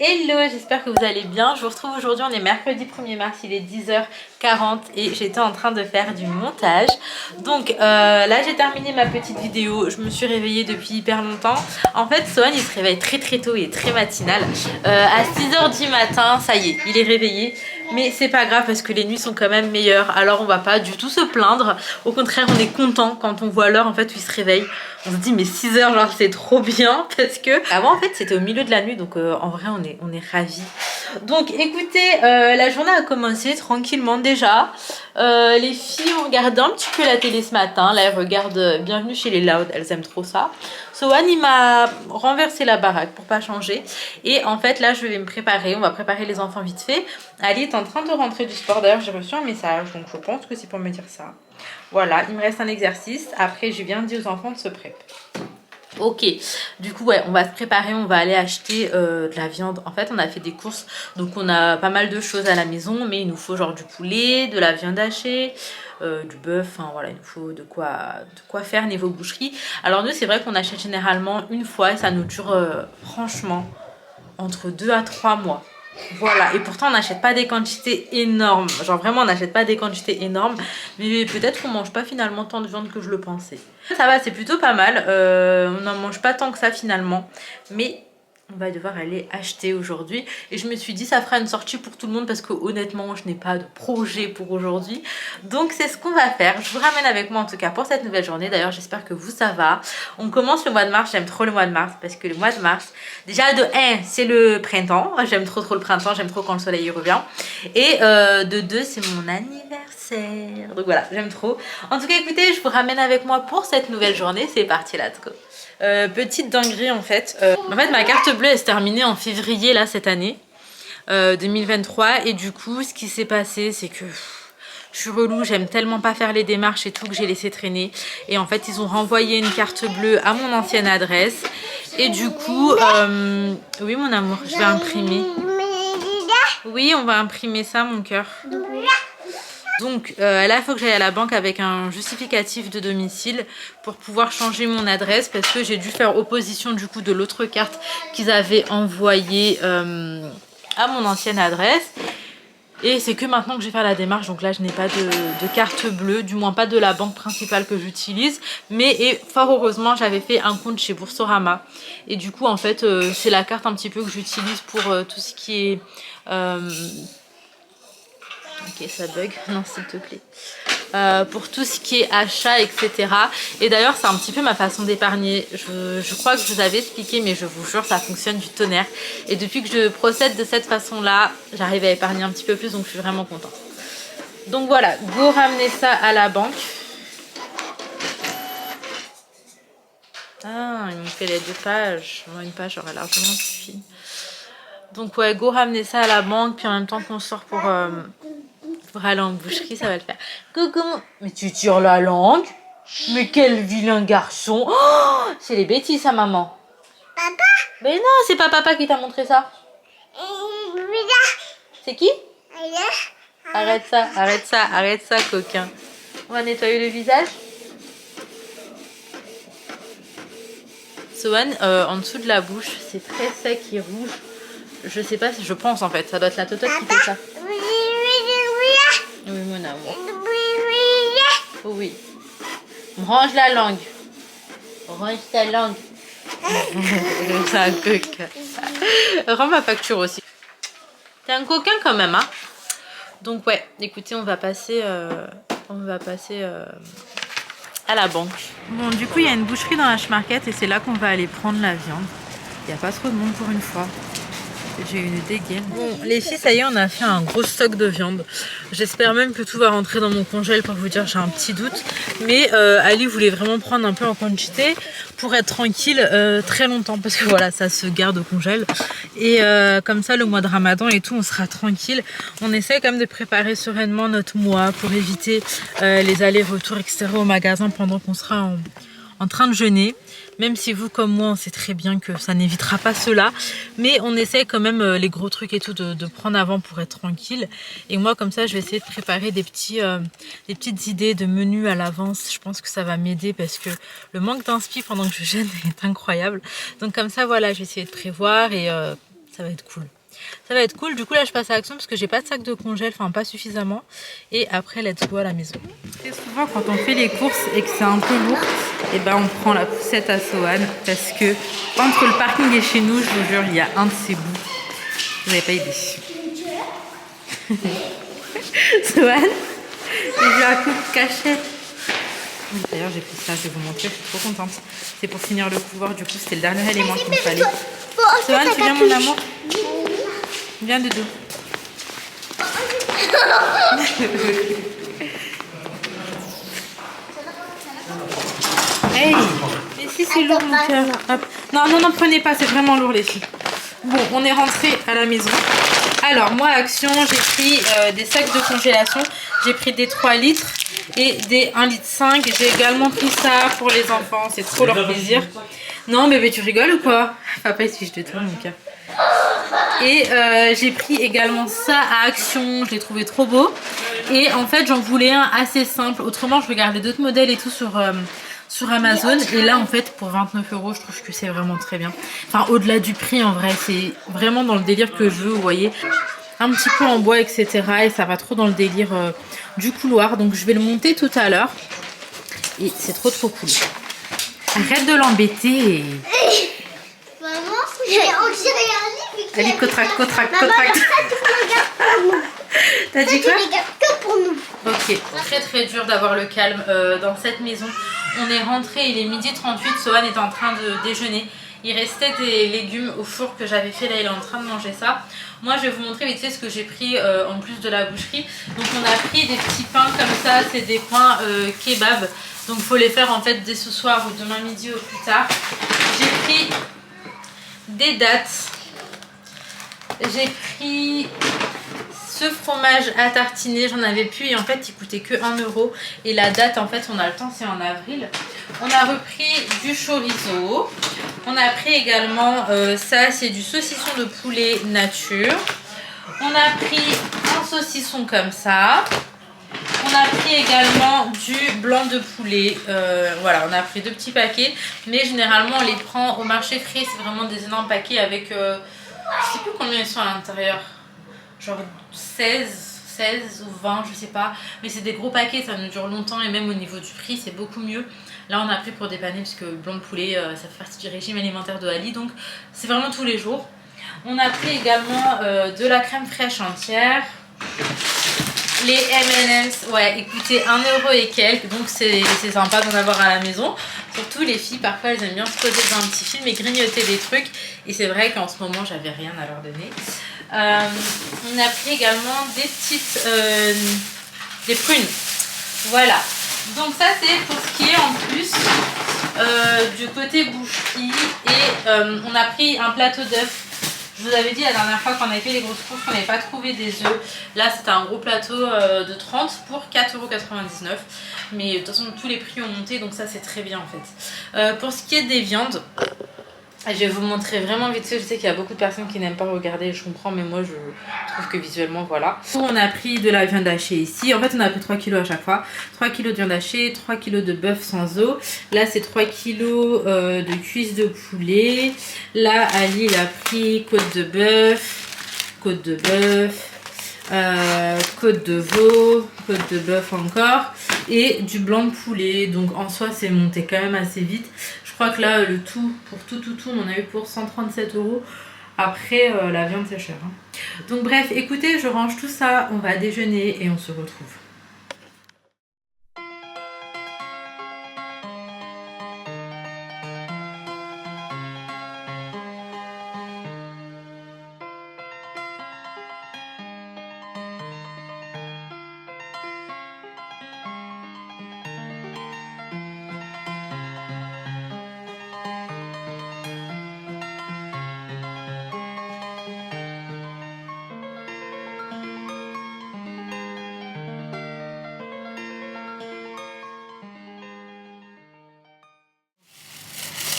Hello, j'espère que vous allez bien. Je vous retrouve aujourd'hui, on est mercredi 1er mars, il est 10h40 et j'étais en train de faire du montage. Donc là j'ai terminé ma petite vidéo, je me suis réveillée depuis hyper longtemps. En fait Sohan il se réveille très très tôt et très matinal. À 6h du matin, ça y est, il est réveillé. Mais c'est pas grave parce que les nuits sont quand même meilleures. Alors on va pas du tout se plaindre. Au contraire, on est content quand on voit l'heure en fait où il se réveille. On se dit mais 6h genre c'est trop bien parce que avant en fait c'était au milieu de la nuit donc en vrai on est ravis. Donc écoutez, la journée a commencé tranquillement déjà. Les filles ont regardé un petit peu la télé ce matin. Là elles regardent Bienvenue chez les Loud, elles aiment trop ça. Sohan il m'a renversé la baraque pour pas changer. Et en fait là je vais me préparer, on va préparer les enfants vite fait. Ali est en train de rentrer du sport, d'ailleurs j'ai reçu un message donc je pense que c'est pour me dire ça. Voilà, il me reste un exercice, après je viens dire aux enfants de se préparer. Ok, du coup ouais, on va se préparer, on va aller acheter de la viande. En fait on a fait des courses, donc on a pas mal de choses à la maison, mais il nous faut genre du poulet, de la viande hachée, du bœuf, enfin voilà, il nous faut de quoi faire niveau boucherie. Alors nous c'est vrai qu'on achète généralement une fois et ça nous dure franchement entre 2 à 3 mois. Voilà, et pourtant on n'achète pas des quantités énormes, genre vraiment on n'achète pas des quantités énormes, mais peut-être qu'on mange pas finalement tant de viande que je le pensais. Ça va, c'est plutôt pas mal, on n'en mange pas tant que ça finalement, mais on va devoir aller acheter aujourd'hui. Et je me suis dit ça fera une sortie pour tout le monde parce que honnêtement je n'ai pas de projet pour aujourd'hui. Donc c'est ce qu'on va faire. Je vous ramène avec moi en tout cas pour cette nouvelle journée. D'ailleurs j'espère que vous ça va. On commence le mois de mars, j'aime trop le mois de mars parce que le mois de mars, déjà de 1 c'est le printemps. J'aime trop le printemps, j'aime trop quand le soleil revient. Et de 2 c'est mon anniversaire. Donc voilà, j'aime trop. En tout cas écoutez, je vous ramène avec moi pour cette nouvelle journée. C'est parti, let's go. Petite dinguerie en fait. Ma carte bleue elle se terminait en février là cette année 2023 et du coup ce qui s'est passé c'est que je suis relou, j'aime tellement pas faire les démarches et tout que j'ai laissé traîner et en fait ils ont renvoyé une carte bleue à mon ancienne adresse et du coup oui mon amour, je vais imprimer. Oui, on va imprimer ça mon cœur. Donc là, il faut que j'aille à la banque avec un justificatif de domicile pour pouvoir changer mon adresse parce que j'ai dû faire opposition du coup de l'autre carte qu'ils avaient envoyée à mon ancienne adresse. Et c'est que maintenant que je vais faire la démarche, donc là je n'ai pas de carte bleue, du moins pas de la banque principale que j'utilise. Mais fort heureusement, j'avais fait un compte chez Boursorama. Et du coup, en fait, c'est la carte un petit peu que j'utilise pour tout ce qui est... Ok, ça bug. Non, s'il te plaît. Pour tout ce qui est achat, etc. Et d'ailleurs, c'est un petit peu ma façon d'épargner. Je crois que je vous avais expliqué, mais je vous jure, ça fonctionne du tonnerre. Et depuis que je procède de cette façon-là, j'arrive à épargner un petit peu plus, donc je suis vraiment contente. Donc voilà, go ramener ça à la banque. Ah, ils m'ont fait les 2 pages. Moi, une page aurait largement suffi. Donc ouais, go ramener ça à la banque, puis en même temps qu'on sort pour aller en boucherie, ça va le faire. Coucou, mais tu tires la langue? Mais quel vilain garçon! Oh, c'est les bêtises, ça, maman. Papa? Mais non, c'est pas papa qui t'a montré ça. C'est qui? Arrête ça, coquin. On va nettoyer le visage. Sohan, en dessous de la bouche, c'est très sec et rouge. Je sais pas si je pense en fait, ça doit être la totote qui fait ça. Oui, mon amour. Oui. Range la langue. Range ta langue. C'est un coquin. Rends ma facture aussi. T'es un coquin quand même, hein. Donc ouais, écoutez, on va passer à la banque. Bon, du coup, il y a une boucherie dans H-Market et c'est là qu'on va aller prendre la viande. Il n'y a pas trop de monde pour une fois. J'ai une dégaine. Bon, les filles, ça y est, on a fait un gros stock de viande. J'espère même que tout va rentrer dans mon congèle pour vous dire, j'ai un petit doute. Mais Ali voulait vraiment prendre un peu en quantité pour être tranquille très longtemps. Parce que voilà, ça se garde au congèle. Et comme ça, le mois de Ramadan et tout, on sera tranquille. On essaie quand même de préparer sereinement notre mois pour éviter les allers-retours, etc. au magasin pendant qu'on sera en train de jeûner. Même si vous comme moi on sait très bien que ça n'évitera pas cela, mais on essaie quand même les gros trucs et tout de prendre avant pour être tranquille. Et moi comme ça je vais essayer de préparer des petites idées de menus à l'avance. Je pense que ça va m'aider parce que le manque d'inspi pendant que je jeûne est incroyable. Donc comme ça voilà, je vais essayer de prévoir et Ça va être cool. Ça va être cool. Du coup, là, je passe à l'action parce que j'ai pas de sac de congèle, enfin pas suffisamment. Et après, let's go à la maison. Très souvent, quand on fait les courses et que c'est un peu lourd, et ben on prend la poussette à Sohan parce que entre le parking et chez nous, je vous jure, il y a un de ces bouts. Vous n'avez pas idée. Sohan, j'ai vu un coup de cachette. D'ailleurs, j'ai pris ça, je vais vous montrer, je suis trop contente. C'est pour finir le couloir, du coup, c'était le dernier élément qu'il me fallait. Sohan, tu viens, mon amour? Viens, Doudou. Hey, mais si c'est lourd, mon cœur. Non, non, non, prenez pas, c'est vraiment lourd, les filles. Bon, on est rentré à la maison. Alors, moi, Action, j'ai pris des sacs de congélation. J'ai pris des 3 litres et des 1,5 litre. J'ai également pris ça pour les enfants. C'est trop leur plaisir. Non, bébé, tu rigoles ou quoi? Papa, il se fiche de toi, mon cœur. Et j'ai pris également ça à Action. Je l'ai trouvé trop beau. Et en fait, j'en voulais un assez simple. Autrement, je regardais d'autres modèles et tout sur Amazon. Et là, en fait, pour 29 €, je trouve que c'est vraiment très bien. Enfin, au-delà du prix, en vrai, c'est vraiment dans le délire que je veux, vous voyez. Un petit peu en bois, etc. Et ça va trop dans le délire du couloir. Donc, je vais le monter tout à l'heure. Et c'est trop cool. Arrête de l'embêter. Maman, on dirait un livre. Allez, cotraque. T'as dit quoi? Que pour nous. Ok, très dur d'avoir le calme dans cette maison. On est rentré, il est 12h38, Sohan est en train de déjeuner. Il restait des légumes au four que j'avais fait, là il est en train de manger ça. Moi je vais vous montrer vite fait ce que j'ai pris en plus de la boucherie. Donc on a pris des petits pains comme ça, c'est des pains kebab. Donc il faut les faire en fait dès ce soir ou demain midi au plus tard. J'ai pris des dattes. J'ai pris ce fromage à tartiner, j'en avais plus et en fait il coûtait que 1 €. Et la date en fait on a le temps, c'est en avril. On a repris du chorizo. On a pris également ça, c'est du saucisson de poulet nature. On a pris un saucisson comme ça. On a pris également du blanc de poulet. Voilà, on a pris 2 petits paquets. Mais généralement on les prend au marché frais. C'est vraiment des énormes paquets avec je sais plus combien ils sont à l'intérieur. Genre 16 ou 20, je sais pas. Mais c'est des gros paquets, ça nous dure longtemps. Et même au niveau du prix, c'est beaucoup mieux. Là, on a pris pour dépanner parce que le blanc de poulet, ça fait partie du régime alimentaire de Ali. Donc, c'est vraiment tous les jours. On a pris également de la crème fraîche entière. Les M&M's, ouais, écoutez, 1 € et quelques. Donc, c'est sympa d'en avoir à la maison. Surtout les filles, parfois, elles aiment bien se poser devant un petit film et grignoter des trucs. Et c'est vrai qu'en ce moment, j'avais rien à leur donner. On a pris également des petites des prunes. Voilà. Donc ça c'est pour ce qui est en plus du côté boucherie. Et on a pris un plateau d'œufs. Je vous avais dit la dernière fois qu'on avait fait les grosses courses qu'on n'avait pas trouvé des œufs. Là c'était un gros plateau de 30 pour 4,99 €. Mais de toute façon tous les prix ont monté, donc ça c'est très bien en fait. Pour ce qui est des viandes, je vais vous montrer vraiment vite fait. Je sais qu'il y a beaucoup de personnes qui n'aiment pas regarder, je comprends, mais moi je trouve que visuellement voilà. On a pris de la viande hachée ici. En fait on a pris 3 kg à chaque fois. 3 kg de viande hachée, 3 kg de bœuf sans os. Là c'est 3 kg de cuisses de poulet. Là Ali il a pris côte de bœuf, côte de veau, côte de bœuf encore et du blanc de poulet. Donc en soi c'est monté quand même assez vite. Je crois que là le tout, pour tout on en a eu pour 137 €. Après la viande c'est cher hein. Donc bref, écoutez, je range tout ça, on va déjeuner et on se retrouve.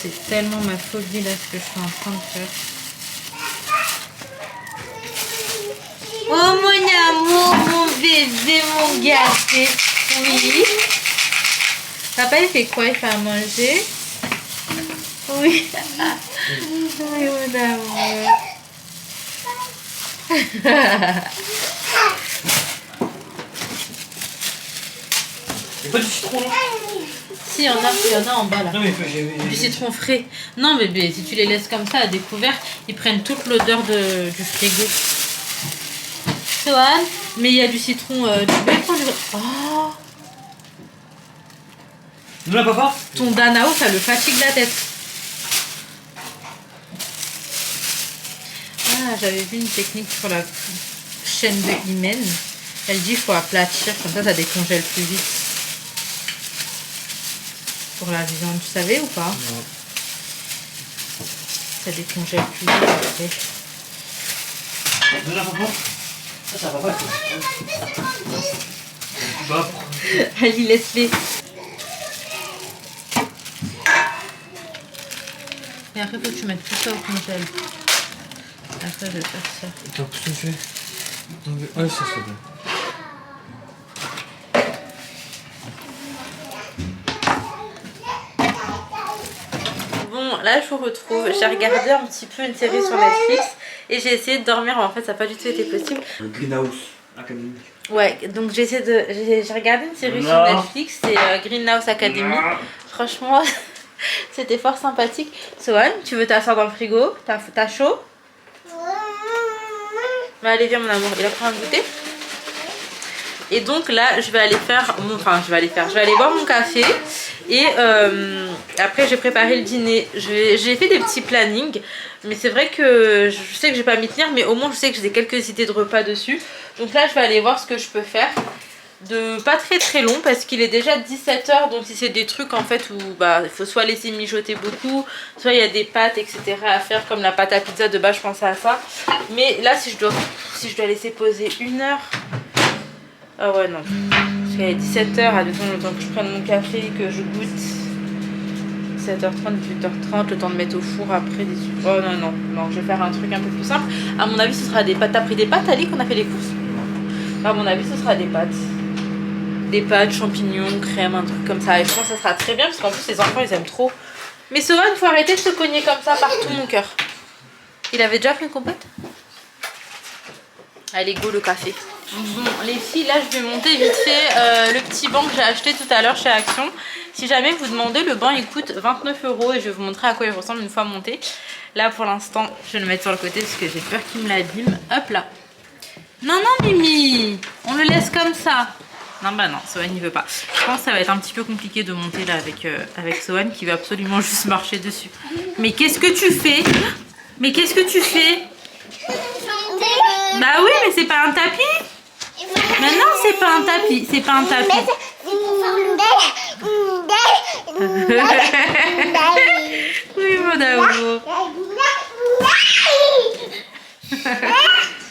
C'est tellement ma folie là ce que je suis en train de faire. Oh mon amour, mon bébé, mon gâté. Oui. Papa il fait quoi? Il fait à manger? Oui. Oui mon amour. Y'a pas du citron là? Si, il y en a en bas là. Non mais Du citron frais. Non bébé, si tu les laisses comme ça à découvert, ils prennent toute l'odeur du frigo. Sohan, mais il y a du citron. Tu peux prendre du... Oh, nous là papa? ton Danao, ça le fatigue la tête. Ah, j'avais vu une technique sur la chaîne de Imen. Elle dit qu'il faut aplatir, comme ça décongèle plus vite. Pour la viande, tu savais ou pas? Non. Ça décongèle plus vite après. Nous là papa? Ça va pas. Bah, Allez, laisse-les. Et après, faut que tu mettes tout ça au congèle. Après, je vais faire ça. attends, qu'est-ce que tu fais? Ouais, ça c'est bien. Bon, là, je vous retrouve. J'ai regardé un petit peu une série sur Netflix et j'ai essayé de dormir. En fait, ça n'a pas du tout été possible. Le Greenhouse Academy. Ouais, donc j'ai regardé une série sur Netflix, c'est Greenhouse Academy. Franchement, c'était fort sympathique. Sohan, tu veux t'asseoir dans le frigo? T'as chaud? Bah, allez, viens mon amour, il a pris un goûter. Et donc là, je vais aller boire mon café. Et après, j'ai préparé le dîner. J'ai fait des petits plannings. Mais c'est vrai que je sais que je vais pas m'y tenir. Mais au moins, je sais que j'ai quelques idées de repas dessus. Donc là, je vais aller voir ce que je peux faire. De pas très long parce qu'il est déjà 17 h. Donc si c'est des trucs en fait où bah, il faut soit laisser mijoter beaucoup, soit il y a des pâtes etc à faire comme la pâte à pizza. De base je pensais à ça. Mais là si je dois laisser poser 1 heure. Ah ouais non. Parce qu'il est 17 h, admettons le temps que je prenne mon café et que je goûte. 17h30, 18h30, le temps de mettre au four après. Oh non, je vais faire un truc un peu plus simple. À mon avis ce sera des pâtes. T'as pris des pâtes Ali qu'on a fait les courses? À mon avis ce sera des pâtes. Des pâtes, champignons, crème, un truc comme ça. Et je pense que ça sera très bien parce qu'en plus les enfants ils aiment trop. Mais Sohan, il faut arrêter de se cogner comme ça partout mon cœur. Il avait déjà pris une compote? Allez go le café. Bon les filles, là je vais monter vite fait le petit banc que j'ai acheté tout à l'heure chez Action. Si jamais vous demandez, le banc il coûte 29 € et je vais vous montrer à quoi il ressemble une fois monté. Là pour l'instant je vais le mettre sur le côté parce que j'ai peur qu'il me l'abîme. Hop là. Non Mimi, on le laisse comme ça. Non bah non, Sohan il veut pas. Je pense que ça va être un petit peu compliqué de monter là avec Sohan qui veut absolument juste marcher dessus. Mais qu'est-ce que tu fais? Mais qu'est-ce que tu fais? Bah oui mais c'est pas un tapis. Mais non c'est pas un tapis, c'est pas un tapis. Oui mon amour.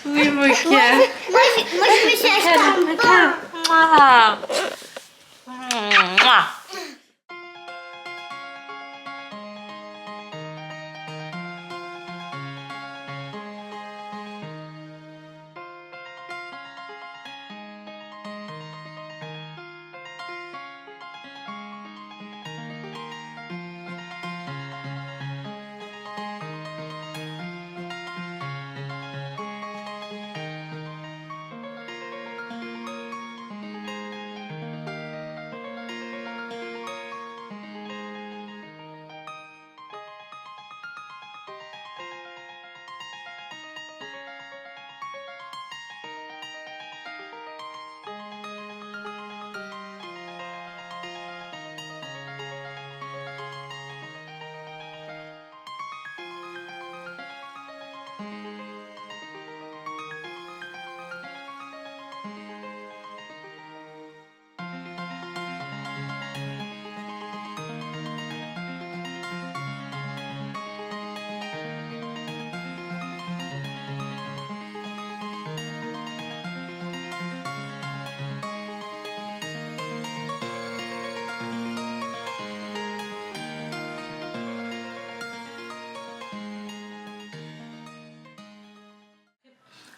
Oui mon cœur. Moi je me suis acheté un banc. Mouah. Mouah.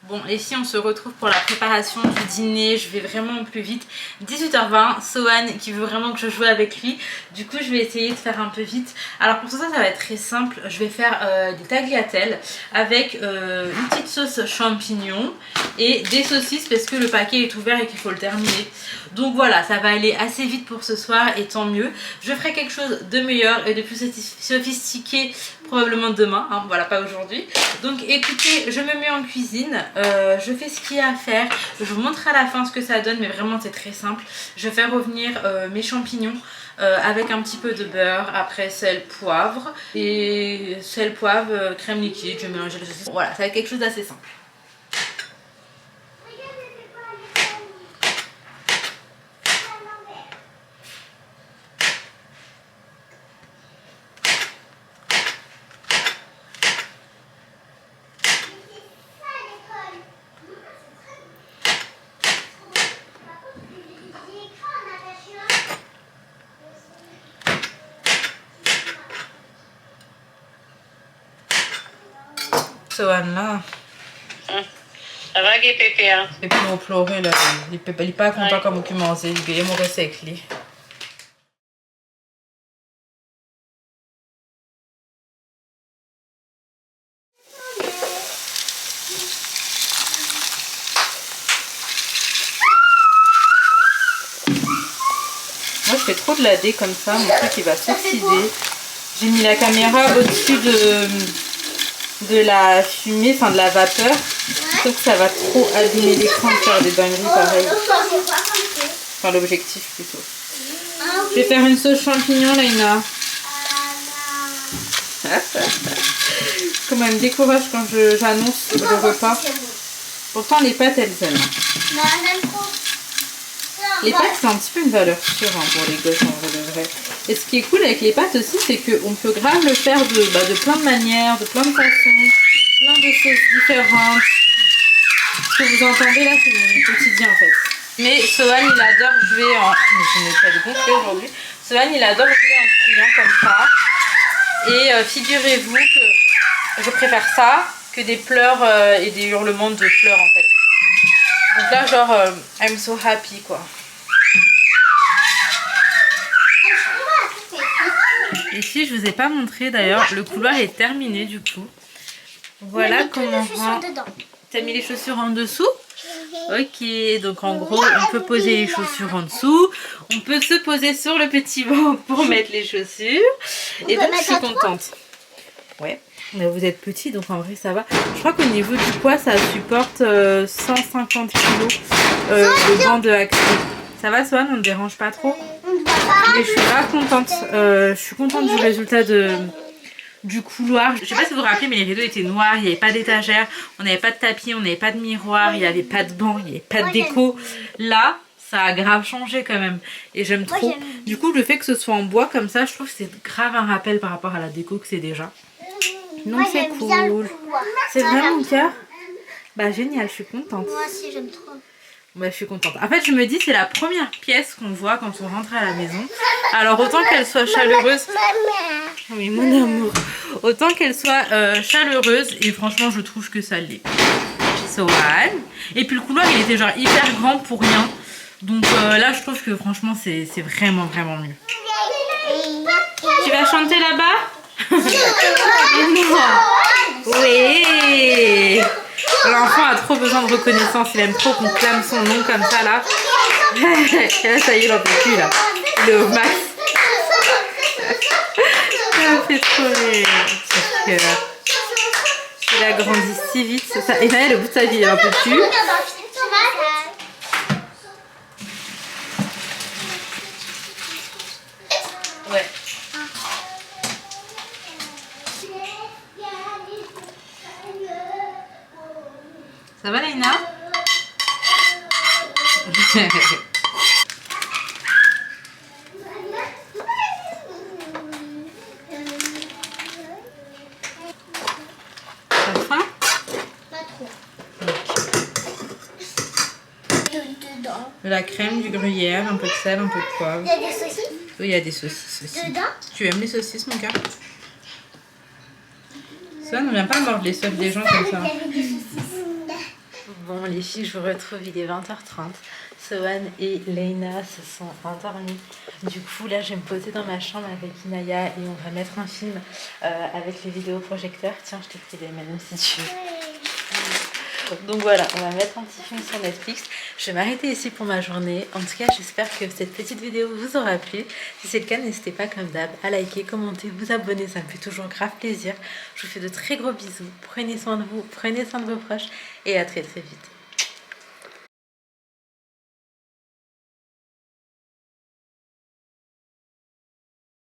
Bon, les filles, on se retrouve pour la préparation du dîner. Je vais vraiment au plus vite. 18h20, Sohan qui veut vraiment que je joue avec lui. Du coup, je vais essayer de faire un peu vite. Alors pour ça, ça va être très simple. Je vais faire des tagliatelles avec une petite sauce champignon et des saucisses parce que le paquet est ouvert et qu'il faut le terminer. Donc voilà, ça va aller assez vite pour ce soir et tant mieux. Je ferai quelque chose de meilleur et de plus sophistiqué probablement demain, hein, voilà, pas aujourd'hui. Donc écoutez, je me mets en cuisine, je fais ce qu'il y a à faire, je vous montre à la fin ce que ça donne, mais vraiment c'est très simple. Je vais faire revenir mes champignons avec un petit peu de beurre, après sel, poivre, et sel, poivre, crème liquide, je vais mélanger les saucisses. Voilà, ça va être quelque chose d'assez simple. Sohan là. Ça va, Pépé, hein? Et puis on pleurait là, il n'est pas content comme il commence, il veut me rester avec lui. Moi je fais trop de la dé comme ça, mon truc il va s'oxyder. J'ai mis la caméra au-dessus de la fumée, enfin de la vapeur. Sauf que ça va trop abîmer l'écran de faire des dingueries pareilles. Enfin l'objectif plutôt. Je vais faire une sauce champignon, Laina. Comment elle me décourage quand j'annonce le repas. Pourtant les pâtes elles aiment. Non, j'aime trop. Les pâtes c'est un petit peu une valeur sûre hein, pour les gosses en vrai de vrai. Et ce qui est cool avec les pâtes aussi c'est qu'on peut grave le faire de plein de manières, de plein de façons, plein de choses différentes. Ce que vous entendez là c'est mon quotidien en fait. Mais Sohan il adore jouer en... Mais je n'ai pas de gonfler aujourd'hui. Sohan il adore jouer en criant comme ça. Et figurez-vous que je préfère ça que des pleurs et des hurlements de pleurs en fait. Donc là genre I'm so happy quoi. Ici je vous ai pas montré d'ailleurs, le couloir est terminé du coup. Voilà comment rend... T'as mis les chaussures en dessous? Ok, donc en gros on peut poser les chaussures en dessous, on peut se poser sur le petit banc pour mettre les chaussures. Et donc je suis contente. Ouais, mais vous êtes petit donc en vrai ça va. Je crois qu'au niveau du poids ça supporte 150 kg le banc de Axel. Ça va Swan, on ne dérange pas trop? Mais je suis grave contente. Je suis contente du résultat du couloir. Je sais pas si vous vous rappelez mais les rideaux étaient noirs, il n'y avait pas d'étagère, on n'avait pas de tapis, on n'avait pas de miroir, il n'y avait pas de banc, il n'y avait pas de déco. Là ça a grave changé quand même et j'aime trop. Du coup le fait que ce soit en bois comme ça je trouve que c'est grave un rappel par rapport à la déco que c'est déjà. Donc c'est cool. C'est vraiment mon cœur. Bah génial, je suis contente. Moi aussi j'aime trop. Bah, je suis contente. En fait, je me dis c'est la première pièce qu'on voit quand on rentre à la maison. Alors autant qu'elle soit chaleureuse. Oui, mon amour. Autant qu'elle soit chaleureuse et franchement, je trouve que ça l'est. Sohan. Et puis le couloir, il était genre hyper grand pour rien. Donc là, je trouve que franchement, c'est vraiment vraiment mieux. Tu vas chanter là-bas? Oui. L'enfant a trop besoin de reconnaissance, il aime trop qu'on clame son nom comme ça là. Et là ça y est, il en peut plus là. Il est au max. Ça fait trop rire. Il a grandi si vite, c'est ça. Et là, le bout de sa vie, il en peut plus. Ouais. Ça va Laina? T'as faim? Pas trop. Dedans. De la crème, du gruyère, un peu de sel, un peu de poivre. Il y a des saucisses Oui, il y a des saucisses aussi. dedans. Tu aimes les saucisses mon cœur? Ça, ne vient pas mordre les sauces des gens comme ça. Il y avait des saucisses. Bon les filles, je vous retrouve, il est 20h30. Sohan et Leina se sont endormis. Du coup là je vais me poser dans ma chambre avec Inaya et on va mettre un film avec les vidéoprojecteurs. Tiens, je t'ai pris des même si tu veux. Donc voilà, on va mettre un petit film sur Netflix. Je vais m'arrêter ici pour ma journée. En tout cas, j'espère que cette petite vidéo vous aura plu. Si c'est le cas, n'hésitez pas comme d'hab à liker, commenter, vous abonner. Ça me fait toujours grave plaisir. Je vous fais de très gros bisous. Prenez soin de vous, prenez soin de vos proches et à très très vite.